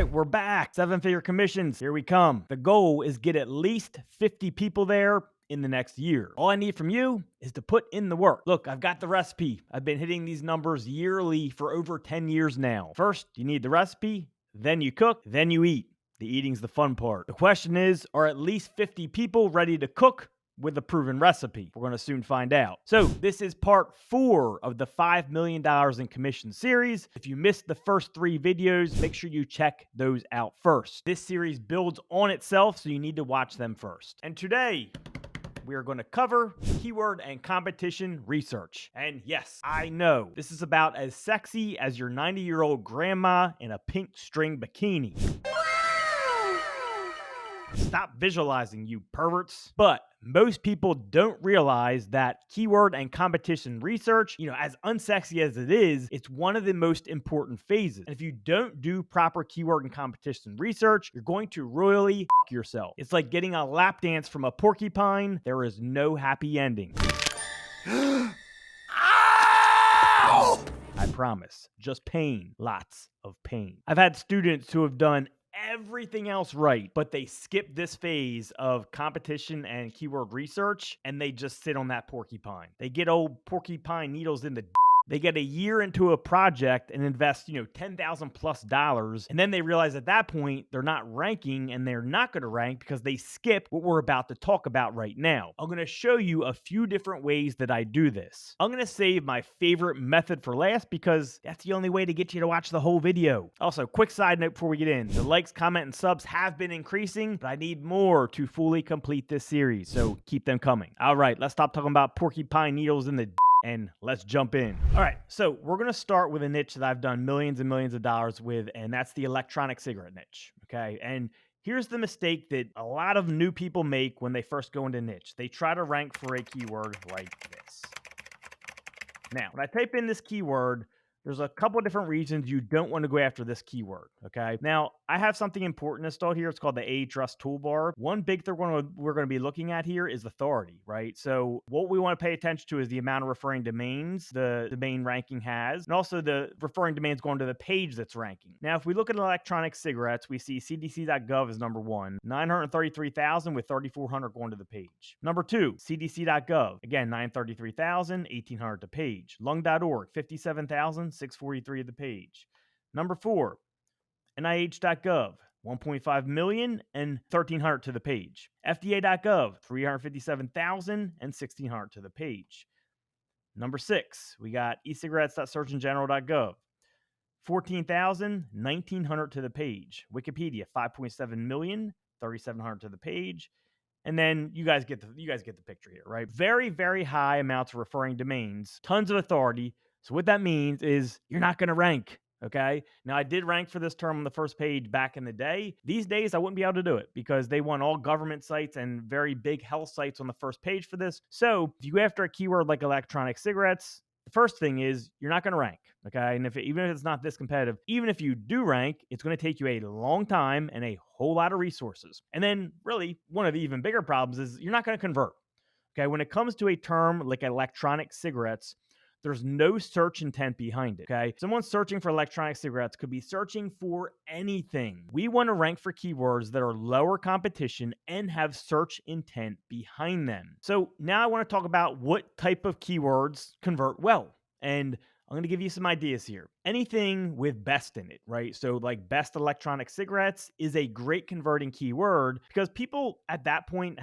right, we're back. 7-figure commissions. Here we come. The goal is get at least 50 people there in the next year. All I need from you is to put in the work. Look, I've got the recipe. I've been hitting these numbers yearly for over 10 years now. First, you need the recipe, then you cook, then you eat. The eating's the fun part. The question is, are at least 50 people ready to cook with a proven recipe? We're going to soon find out. So this is part 4 of the $5 million in commission series. If you missed the first 3 videos, make sure you check those out first. This series builds on itself, so you need to watch them first. And today, we are going to cover keyword and competition research. And yes, I know this is about as sexy as your 90-year-old grandma in a pink string bikini. Stop visualizing, you perverts. But most people don't realize that keyword and competition research, as unsexy as it is, it's one of the most important phases. And if you don't do proper keyword and competition research, you're going to royally f yourself. It's like getting a lap dance from a porcupine. There is no happy ending. Ow! I promise. Just pain. Lots of pain. I've had students who have done everything else right, but they skip this phase of competition and keyword research, and they just sit on that porcupine. They get old porcupine needles in the They get a year into a project and invest, $10,000 plus, and then they realize at that point they're not ranking, and they're not going to rank because they skip what we're about to talk about right now. I'm going to show you a few different ways that I do this. I'm going to save my favorite method for last because that's the only way to get you to watch the whole video. Also, quick side note before we get in. The likes, comment, and subs have been increasing, but I need more to fully complete this series, so keep them coming. All right, let's stop talking about porcupine needles in the and let's jump in. All right, so we're going to start with a niche that I've done millions and millions of dollars with, and that's the electronic cigarette niche, okay? And here's the mistake that a lot of new people make when they first go into niche. They try to rank for a keyword like this. Now, when I type in this keyword, there's a couple of different reasons you don't want to go after this keyword, okay? Now, I have something important installed here. It's called the Ahrefs toolbar. One big thing we're going to be looking at here is authority, right? So what we want to pay attention to is the amount of referring domains the domain ranking has, and also the referring domains going to the page that's ranking. Now, if we look at electronic cigarettes, we see cdc.gov is number 1, 933,000 with 3,400 going to the page. Number 2, cdc.gov, again, 933,000, 1,800 to page. Lung.org, 57,000, 643 of the page. Number 4, NIH.gov, 1.5 million and 1,300 to the page. FDA.gov, 357,000 and 1,600 to the page. Number 6, we got ecigarettes.surgeongeneral.gov, 14,000, 1,900 to the page. Wikipedia, 5.7 million, 3,700 to the page. And then you guys get the picture here, right? Very, very high amounts of referring domains, tons of authority. So what that means is you're not going to rank, okay? Now, I did rank for this term on the first page back in the day. These days, I wouldn't be able to do it because they want all government sites and very big health sites on the first page for this. So if you go after a keyword like electronic cigarettes, the first thing is you're not going to rank, okay? And even if it's not this competitive, even if you do rank, it's going to take you a long time and a whole lot of resources. And then really one of the even bigger problems is you're not going to convert, okay? When it comes to a term like electronic cigarettes, there's no search intent behind it, okay? Someone searching for electronic cigarettes could be searching for anything. We want to rank for keywords that are lower competition and have search intent behind them. So now I want to talk about what type of keywords convert well. And I'm going to give you some ideas here. Anything with best in it, right? So like best electronic cigarettes is a great converting keyword because people at that point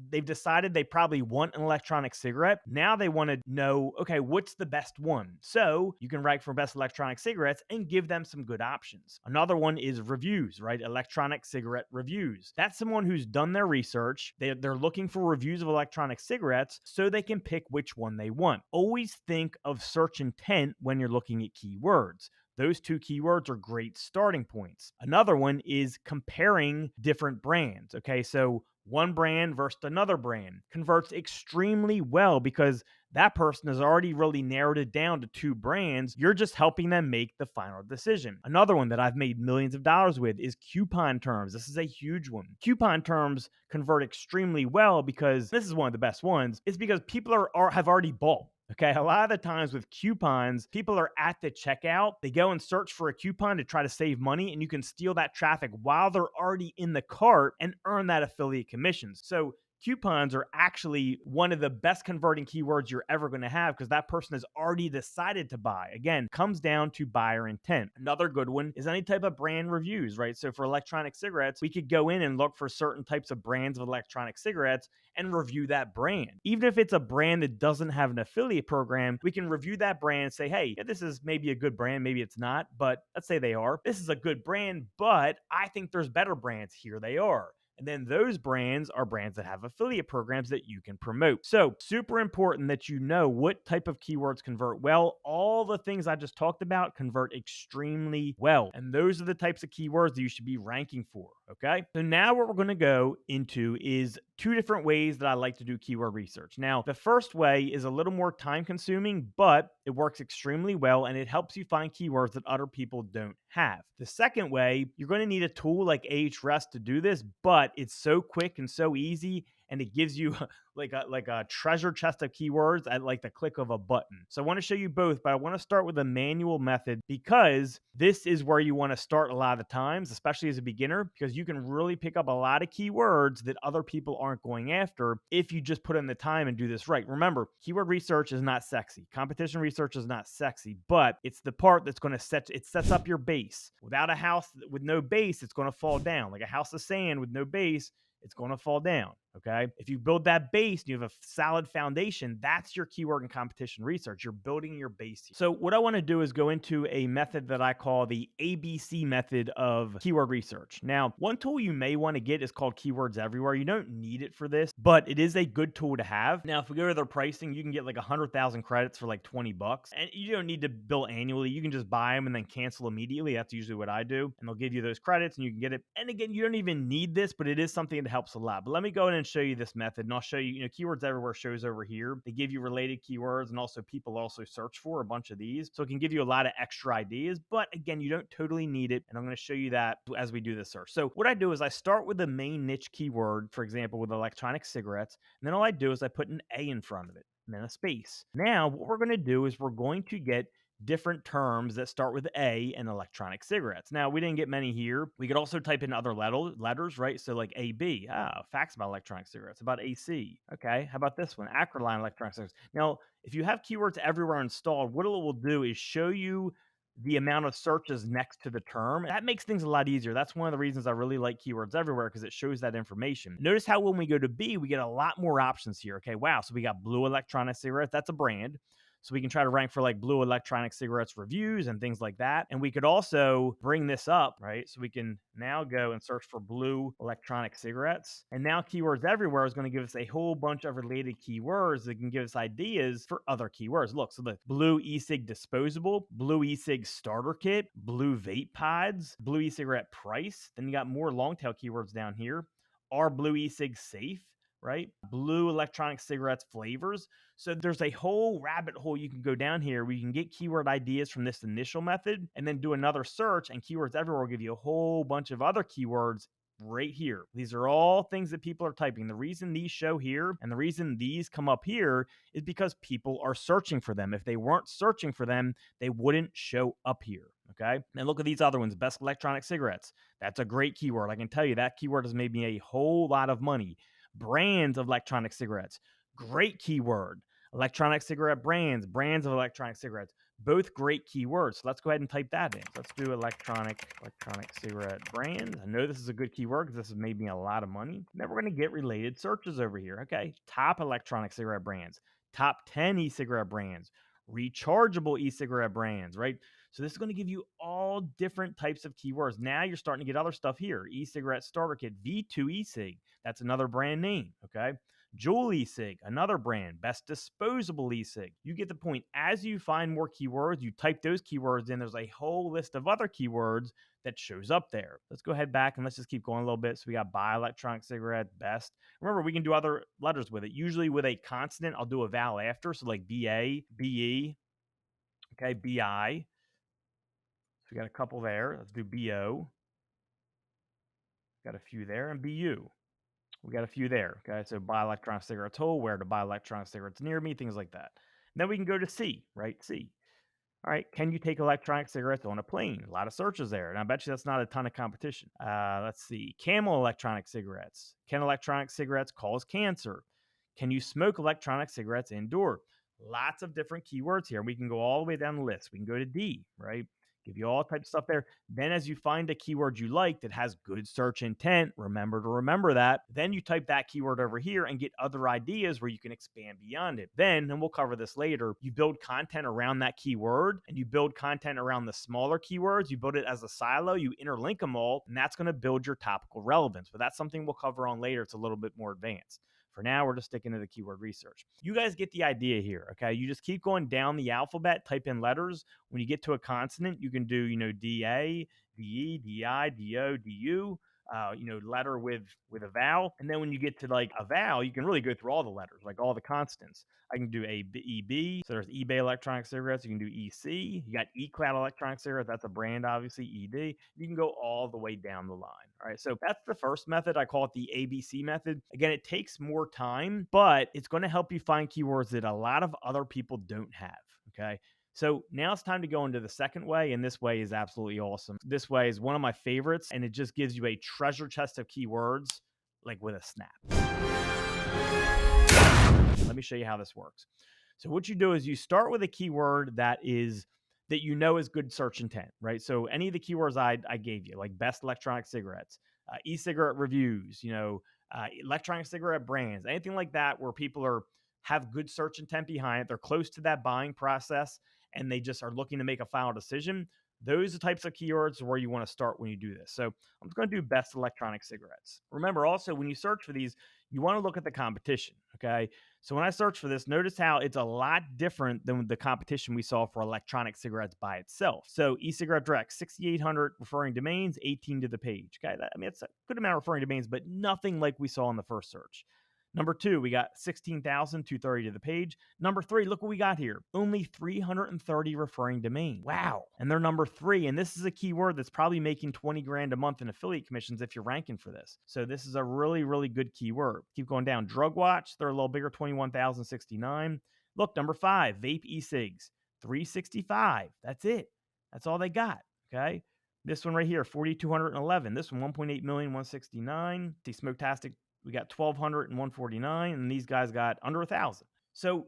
they've decided they probably want an electronic cigarette. Now they want to know, okay, what's the best one? So you can rank for best electronic cigarettes and give them some good options. Another one is reviews, right? Electronic cigarette reviews. That's someone who's done their research. They're looking for reviews of electronic cigarettes so they can pick which one they want. Always think of search intent when you're looking at keywords. Those 2 keywords are great starting points. Another one is comparing different brands. Okay, so one brand versus another brand converts extremely well because that person has already really narrowed it down to 2 brands. You're just helping them make the final decision. Another one that I've made millions of dollars with is coupon terms. This is a huge one. Coupon terms convert extremely well because this is one of the best ones. It's because people have already bought. Okay, a lot of the times with coupons, people are at the checkout. They go and search for a coupon to try to save money, and you can steal that traffic while they're already in the cart and earn that affiliate commissions. So, coupons are actually one of the best converting keywords you're ever going to have because that person has already decided to buy. Again, comes down to buyer intent. Another good one is any type of brand reviews, right? So for electronic cigarettes, we could go in and look for certain types of brands of electronic cigarettes and review that brand. Even if it's a brand that doesn't have an affiliate program, we can review that brand and say, hey, yeah, this is maybe a good brand, maybe it's not, but let's say they are. This is a good brand, but I think there's better brands. Here they are. And then those brands are brands that have affiliate programs that you can promote. So, super important that you know what type of keywords convert well. All the things I just talked about convert extremely well. And those are the types of keywords that you should be ranking for. Okay. So, now what we're going to go into is two different ways that I like to do keyword research. Now, the first way is a little more time consuming, but it works extremely well and it helps you find keywords that other people don't have. The second way, you're going to need a tool like Ahrefs to do this, but it's so quick and so easy and it gives you like a treasure chest of keywords at like the click of a button. So I want to show you both, but I want to start with a manual method because this is where you want to start a lot of times, especially as a beginner, because you can really pick up a lot of keywords that other people aren't going after if you just put in the time and do this right. Remember, keyword research is not sexy. Competition research is not sexy, but it's the part that's going to sets up your base. Without a house with no base, it's going to fall down. Like a house of sand with no base, it's going to fall down. Okay. If you build that base and you have a solid foundation, that's your keyword and competition research. You're building your base here. So, what I want to do is go into a method that I call the ABC method of keyword research. Now, one tool you may want to get is called Keywords Everywhere. You don't need it for this, but it is a good tool to have. Now, if we go to their pricing, you can get like 100,000 credits for like $20, and you don't need to bill annually. You can just buy them and then cancel immediately. That's usually what I do, and they'll give you those credits and you can get it. And again, you don't even need this, but it is something that helps a lot. But let me go in and show you this method, and I'll show you, Keywords Everywhere shows over here. They give you related keywords, and also people also search for a bunch of these. So it can give you a lot of extra ideas, but again, you don't totally need it. And I'm going to show you that as we do this search. So what I do is I start with the main niche keyword, for example, with electronic cigarettes. And then all I do is I put an A in front of it and then a space. Now, what we're going to do is we're going to get different terms that start with A in electronic cigarettes. Now, we didn't get many here. We could also type in other letters, right? So like AB, facts about electronic cigarettes, about AC. Okay, how about this one? Acroline electronic cigarettes. Now, if you have keywords everywhere installed, what it will do is show you the amount of searches next to the term. That makes things a lot easier. That's one of the reasons I really like Keywords Everywhere because it shows that information. Notice how when we go to B, we get a lot more options here. Okay, wow. So we got blue electronic cigarettes. That's a brand. So we can try to rank for like blue electronic cigarettes reviews and things like that. And we could also bring this up, right? So we can now go and search for blue electronic cigarettes. And now Keywords Everywhere is going to give us a whole bunch of related keywords that can give us ideas for other keywords. Look, so the blue e-cig disposable, blue e-cig starter kit, blue vape pods, blue e-cigarette price. Then you got more long tail keywords down here. Are blue e-cig safe? Right? Blue electronic cigarettes flavors. So there's a whole rabbit hole you can go down here where you can get keyword ideas from this initial method and then do another search, and Keywords Everywhere will give you a whole bunch of other keywords right here. These are all things that people are typing. The reason these show here and the reason these come up here is because people are searching for them. If they weren't searching for them, they wouldn't show up here. Okay. And look at these other ones. Best electronic cigarettes. That's a great keyword. I can tell you that keyword has made me a whole lot of money. Brands of electronic cigarettes. Great keyword. Electronic cigarette brands of electronic cigarettes. Both great keywords. So let's go ahead and type that in. Let's do electronic cigarette brands. I know this is a good keyword because this has made me a lot of money. Then we're going to get related searches over here. Okay. Top electronic cigarette brands. Top 10 e-cigarette brands. Rechargeable e-cigarette brands, right? So this is going to give you all different types of keywords. Now you're starting to get other stuff here. E-cigarette starter kit, V2 e-cig. That's another brand name, okay? Juul e-cig, another brand. Best disposable e-cig. You get the point. As you find more keywords, you type those keywords in. There's a whole list of other keywords that shows up there. Let's go ahead back and let's just keep going a little bit. So we got buy electronic cigarette, best. Remember, we can do other letters with it. Usually with a consonant, I'll do a vowel after. So like BA, BE, okay, BI. So we got a couple there. Let's do BO. Got a few there. And BU. We got a few there. Okay. So buy electronic cigarettes whole, where to buy electronic cigarettes near me, things like that. Then we can go to C, right? C. All right. Can you take electronic cigarettes on a plane? A lot of searches there. And I bet you that's not a ton of competition. Let's see. Camel electronic cigarettes. Can electronic cigarettes cause cancer? Can you smoke electronic cigarettes indoor? Lots of different keywords here. We can go all the way down the list. We can go to D, right? Give you all types of stuff there. Then, as you find a keyword you like that has good search intent, remember that. Then you type that keyword over here and get other ideas where you can expand beyond it. Then, and we'll cover this later, you build content around that keyword and you build content around the smaller keywords. You build it as a silo, you interlink them all, and that's going to build your topical relevance. But that's something we'll cover on later. It's a little bit more advanced. For now, we're just sticking to the keyword research. You guys get the idea here, okay? You just keep going down the alphabet, type in letters. When you get to a consonant, you can do, DA, DE, DI, DO, DU, letter with a vowel. And then when you get to like a vowel, you can really go through all the letters, like all the consonants. I can do EB. So there's eBay electronic cigarettes. You can do EC. You got eCloud electronic cigarettes. That's a brand, obviously, ED. You can go all the way down the line. All right. So that's the first method. I call it the ABC method. Again, it takes more time, but it's going to help you find keywords that a lot of other people don't have. Okay. So now it's time to go into the second way, and this way is absolutely awesome. This way is one of my favorites, and it just gives you a treasure chest of keywords like with a snap. Let me show you how this works. So what you do is you start with a keyword that is good search intent, right? So any of the keywords I gave you, like best electronic cigarettes, e-cigarette reviews, electronic cigarette brands, anything like that where people have good search intent behind it. They're close to that buying process and they just are looking to make a final decision. Those are the types of keywords where you want to start when you do this. So I'm just going to do best electronic cigarettes. Remember also, when you search for these, you want to look at the competition, okay? So when I search for this, notice how it's a lot different than the competition we saw for electronic cigarettes by itself. So e-cigarette direct, 6,800 referring domains, 18 to the page. Okay, it's a good amount of referring domains, but nothing like we saw in the first search. Number 2, we got 16,230 to the page. Number 3, look what we got here. Only 330 referring domains. Wow. And they're number 3. And this is a keyword that's probably making 20 grand a month in affiliate commissions if you're ranking for this. So this is a really, really good keyword. Keep going down. Drug Watch, they're a little bigger, 21,069. Look, number 5, vape e-cigs, 365. That's it. That's all they got. Okay. This one right here, 4,211. This one, 1.8 million, 169. See, Smoketastic, we got 1,200 and 149, and these guys got under 1,000. So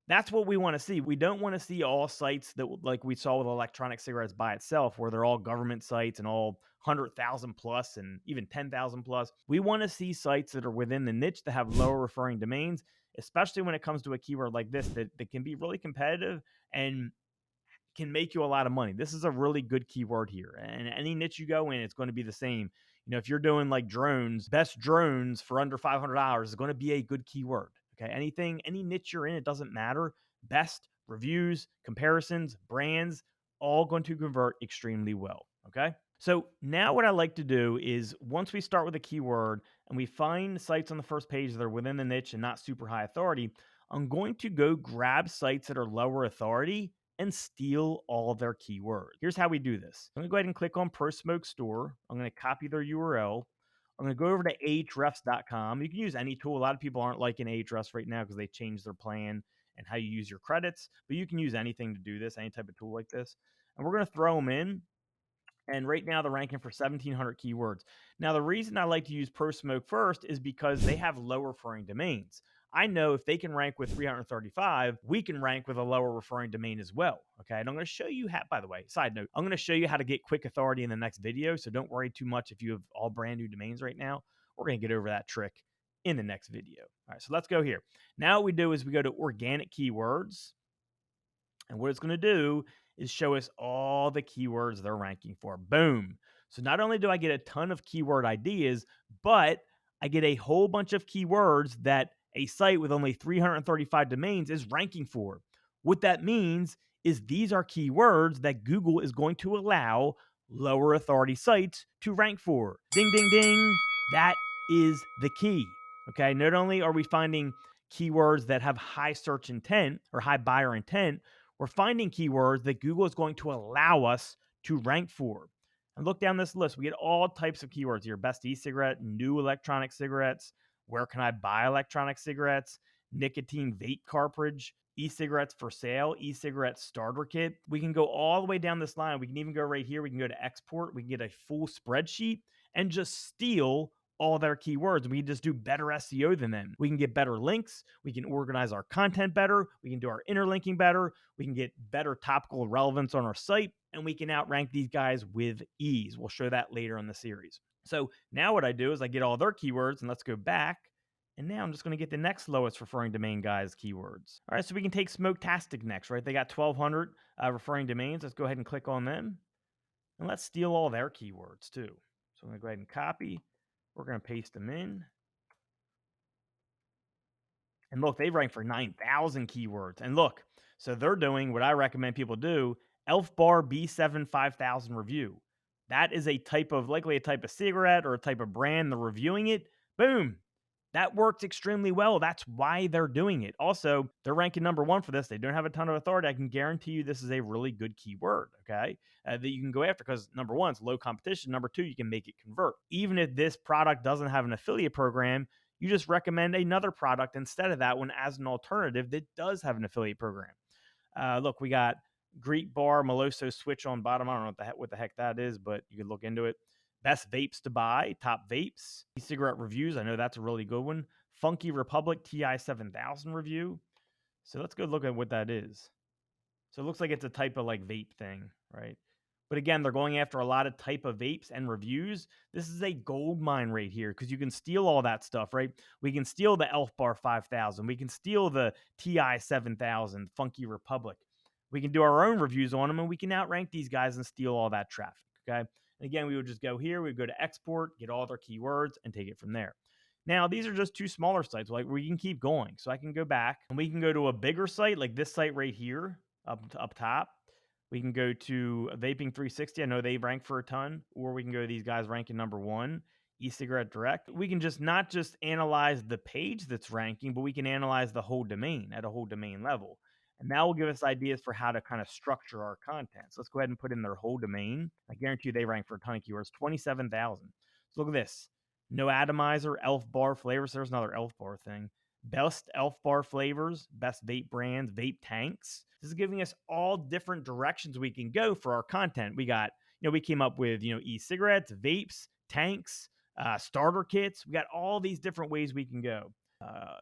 that's what we want to see. We don't want to see all sites that, like we saw with electronic cigarettes by itself, where they're all government sites and all 100,000 plus and even 10,000 plus. We want to see sites that are within the niche that have lower referring domains, especially when it comes to a keyword like this that can be really competitive and can make you a lot of money. This is a really good keyword here. And any niche you go in, it's going to be the same. If you're doing like drones, best drones for under $500 is going to be a good keyword. Okay. Any niche you're in, it doesn't matter. Best, reviews, comparisons, brands, all going to convert extremely well. Okay. So now what I like to do is once we start with a keyword and we find sites on the first page that are within the niche and not super high authority, I'm going to go grab sites that are lower authority and steal all their keywords. Here's how we do this. I'm going to go ahead and click on Pro Smoke Store. I'm going to copy their URL. I'm going to go over to ahrefs.com. You can use any tool. A lot of people aren't liking Ahrefs right now because they changed their plan and how you use your credits, but you can use anything to do this, any type of tool like this. And we're going to throw them in. And right now they're ranking for 1,700 keywords. Now, the reason I like to use Pro Smoke first is because they have low referring domains. I know if they can rank with 335, we can rank with a lower referring domain as well. Okay. And I'm going to show you how, by the way, side note, I'm going to show you how to get quick authority in the next video. So don't worry too much if you have all brand new domains right now. We're going to get over that trick in the next video. All right. So let's go here. Now what we do is we go to organic keywords. And what it's going to do is show us all the keywords they're ranking for. Boom. So not only do I get a ton of keyword ideas, but I get a whole bunch of keywords that a site with only 335 domains is ranking for. What that means is these are keywords that Google is going to allow lower authority sites to rank for. Ding, ding, ding. That is the key. Okay. Not only are we finding keywords that have high search intent or high buyer intent, we're finding keywords that Google is going to allow us to rank for. And look down this list. We get all types of keywords here. Best e-cigarette, new electronic cigarettes, where can I buy electronic cigarettes, nicotine vape cartridge, e-cigarettes for sale, e-cigarette starter kit. We can go all the way down this line. We can even go right here. We can go to export. We can get a full spreadsheet and just steal all their keywords. We can just do better SEO than them. We can get better links. We can organize our content better. We can do our interlinking better. We can get better topical relevance on our site, and we can outrank these guys with ease. We'll show that later in the series. So now what I do is I get all their keywords, and let's go back. And now I'm just going to get the next lowest referring domain guys keywords. All right, so we can take Smoketastic next, right? They got 1,200 referring domains. Let's go ahead and click on them. And let's steal all their keywords too. So I'm going to go ahead and copy. We're going to paste them in. And look, they rank for 9,000 keywords. And look, so they're doing what I recommend people do, Elf Bar B7 5000 review. That is a type of, likely a type of cigarette or a type of brand. They're reviewing it. Boom. That works extremely well. That's why they're doing it. Also, they're ranking #1 for this. They don't have a ton of authority. I can guarantee you this is a really good keyword, okay, that you can go after because #1, it's low competition. #2, you can make it convert. Even if this product doesn't have an affiliate program, you just recommend another product instead of that one as an alternative that does have an affiliate program. Look, we got Greek Bar Meloso Switch on bottom. I don't know what the heck that is, but you can look into it. Best vapes to buy, top vapes, e-cigarette reviews. I know that's a really good one. Funky Republic TI 7000 review. So let's go look at what that is. So it looks like it's a type of like vape thing, right? But again, they're going after a lot of type of vapes and reviews. This is a gold mine right here because you can steal all that stuff, right? We can steal the Elf Bar 5000. We can steal the TI 7000, Funky Republic. We can do our own reviews on them, and we can outrank these guys and steal all that traffic, okay? And again, we would just go here, we would go to export, get all their keywords, and take it from there. Now, these are just two smaller sites. Like we can keep going. So I can go back and we can go to a bigger site like this site right here up top. We can go to Vaping 360. I know they rank for a ton. Or we can go to these guys ranking #1, e-cigarette direct. We can just not just analyze the page that's ranking, but we can analyze the whole domain at a whole domain level. And that will give us ideas for how to kind of structure our content. So let's go ahead and put in their whole domain. I guarantee you they rank for a ton of keywords, 27,000. So look at this. No atomizer, Elf Bar flavors. There's another Elf Bar thing. Best Elf Bar flavors, best vape brands, vape tanks. This is giving us all different directions we can go for our content. We got, we came up with, e-cigarettes, vapes, tanks, starter kits. We got all these different ways we can go.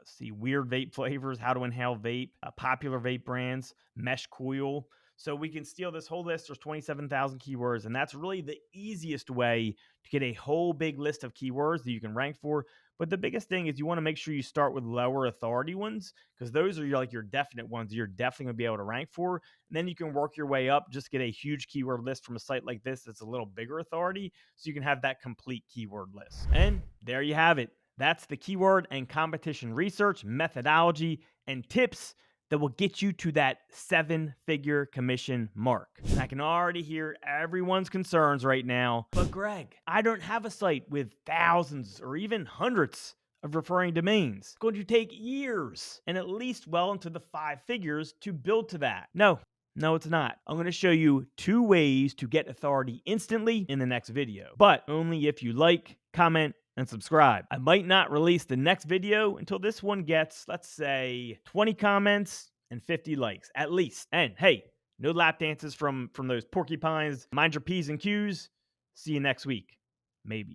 See weird vape flavors, how to inhale vape, popular vape brands, mesh coil. So we can steal this whole list. There's 27,000 keywords, and that's really the easiest way to get a whole big list of keywords that you can rank for. But the biggest thing is you want to make sure you start with lower authority ones because those are like your definite ones you're definitely going to be able to rank for. And then you can work your way up, just get a huge keyword list from a site like this that's a little bigger authority so you can have that complete keyword list. And there you have it. That's the keyword and competition research methodology and tips that will get you to that 7-figure commission mark. And I can already hear everyone's concerns right now. But Greg, I don't have a site with thousands or even hundreds of referring domains. It's going to take years and at least well into the 5 figures to build to that. No, it's not. I'm going to show you 2 ways to get authority instantly in the next video, but only if you like, comment, and subscribe. I might not release the next video until this one gets, let's say, 20 comments and 50 likes at least. And hey, no lap dances from those porcupines. Mind your P's and Q's. See you next week. Maybe.